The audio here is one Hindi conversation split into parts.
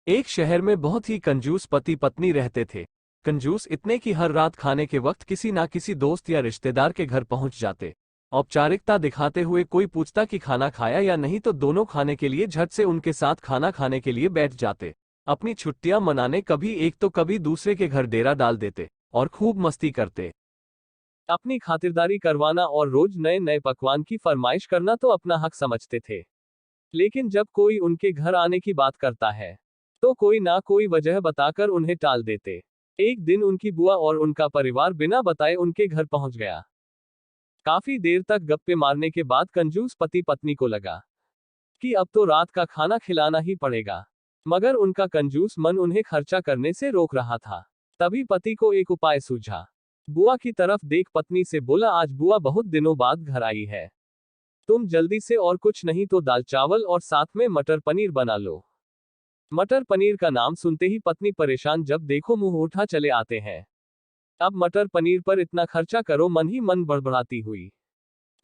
एक शहर में बहुत ही कंजूस पति पत्नी रहते थे। कंजूस इतने कि हर रात खाने के वक्त किसी ना किसी दोस्त या रिश्तेदार के घर पहुंच जाते। औपचारिकता दिखाते हुए कोई पूछता कि खाना खाया या नहीं तो दोनों खाने के लिए झट से उनके साथ खाना खाने के लिए बैठ जाते। अपनी छुट्टियां मनाने कभी एक तो कभी दूसरे के घर डेरा डाल देते और खूब मस्ती करते। अपनी खातिरदारी करवाना और रोज नए नए पकवान की फरमाइश करना तो अपना हक समझते थे। लेकिन जब कोई उनके घर आने की बात करता है तो कोई ना कोई वजह बताकर उन्हें टाल देते। एक दिन उनकी बुआ और उनका परिवार बिना बताए उनके घर पहुंच गया। काफी देर तक गप्पे मारने के बाद कंजूस पति पत्नी को लगा कि अब तो रात का खाना खिलाना ही पड़ेगा, मगर उनका कंजूस मन उन्हें खर्चा करने से रोक रहा था। तभी पति को एक उपाय सूझा। बुआ की तरफ देख पत्नी से बोला, आज बुआ बहुत दिनों बाद घर आई है, तुम जल्दी से और कुछ नहीं तो दाल चावल और साथ में मटर पनीर बना लो। मटर पनीर का नाम सुनते ही पत्नी परेशान, जब देखो मुंह उठा चले आते हैं। अब मटर पनीर पर इतना खर्चा करो, मन ही मन बड़बड़ाती हुई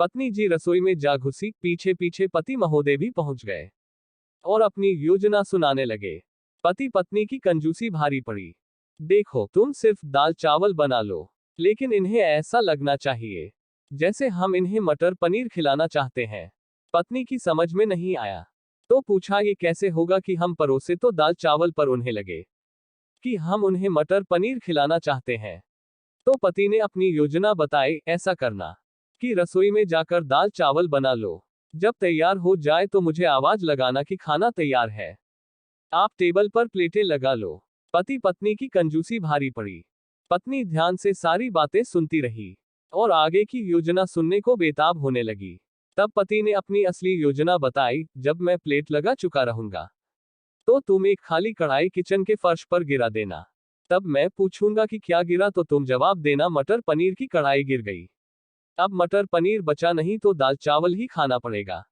पत्नी जी रसोई में जा घुसी। पीछे पीछे पति महोदय भी पहुंच गए और अपनी योजना सुनाने लगे। पति पत्नी की कंजूसी भारी पड़ी। देखो, तुम सिर्फ दाल चावल बना लो, लेकिन इन्हें ऐसा लगना चाहिए जैसे हम इन्हें मटर पनीर खिलाना चाहते हैं। पत्नी की समझ में नहीं आया तो पूछा, ये कैसे होगा कि हम परोसे तो दाल चावल पर उन्हें लगे कि हम उन्हें मटर पनीर खिलाना चाहते हैं। तो पति ने अपनी योजना बताई, ऐसा करना कि रसोई में जाकर दाल चावल बना लो, जब तैयार हो जाए तो मुझे आवाज लगाना कि खाना तैयार है। आप टेबल पर प्लेटें लगा लो। पति पत्नी की कंजूसी भारी पड़ी। पत्नी ध्यान से सारी बातें सुनती रही और आगे की योजना सुनने को बेताब होने लगी। तब पति ने अपनी असली योजना बताई, जब मैं प्लेट लगा चुका रहूंगा तो तुम एक खाली कढ़ाई किचन के फर्श पर गिरा देना। तब मैं पूछूंगा कि क्या गिरा तो तुम जवाब देना, मटर पनीर की कढ़ाई गिर गई। अब मटर पनीर बचा नहीं तो दाल चावल ही खाना पड़ेगा।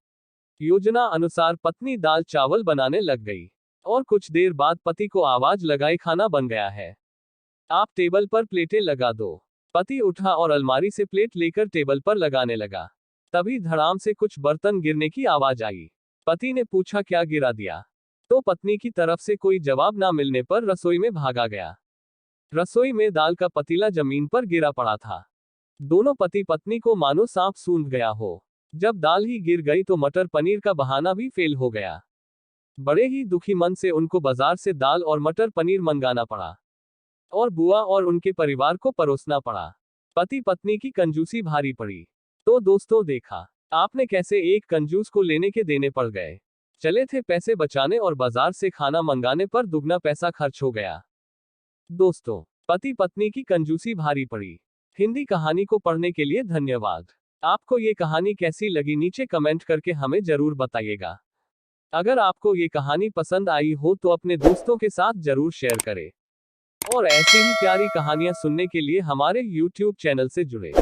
योजना अनुसार पत्नी दाल चावल बनाने लग गई और कुछ देर बाद पति को आवाज लगाई, खाना बन गया है, आप टेबल पर प्लेटें लगा दो। पति उठा और अलमारी से प्लेट लेकर टेबल पर लगाने लगा। तभी धड़ाम से कुछ बर्तन गिरने की आवाज आई। पति ने पूछा, क्या गिरा दिया? तो पत्नी की तरफ से कोई जवाब ना मिलने पर रसोई में भागा गया। रसोई में दाल का पतीला जमीन पर गिरा पड़ा था। दोनों पति पत्नी को मानो सांप सूंघ गया हो। जब दाल ही गिर गई तो मटर पनीर का बहाना भी फेल हो गया। बड़े ही दुखी मन से उनको बाजार से दाल और मटर पनीर मंगाना पड़ा और बुआ और उनके परिवार को परोसना पड़ा। पति पत्नी की कंजूसी भारी पड़ी। तो दोस्तों, देखा आपने कैसे एक कंजूस को लेने के देने पड़ गए। चले थे पैसे बचाने और बाजार से खाना मंगाने पर दुगना पैसा खर्च हो गया। दोस्तों, पति पत्नी की कंजूसी भारी पड़ी हिंदी कहानी को पढ़ने के लिए धन्यवाद। आपको ये कहानी कैसी लगी नीचे कमेंट करके हमें जरूर बताइएगा। अगर आपको ये कहानी पसंद आई हो तो अपने दोस्तों के साथ जरूर शेयर करें और ऐसे ही प्यारी कहानियां सुनने के लिए हमारे YouTube चैनल से जुड़े।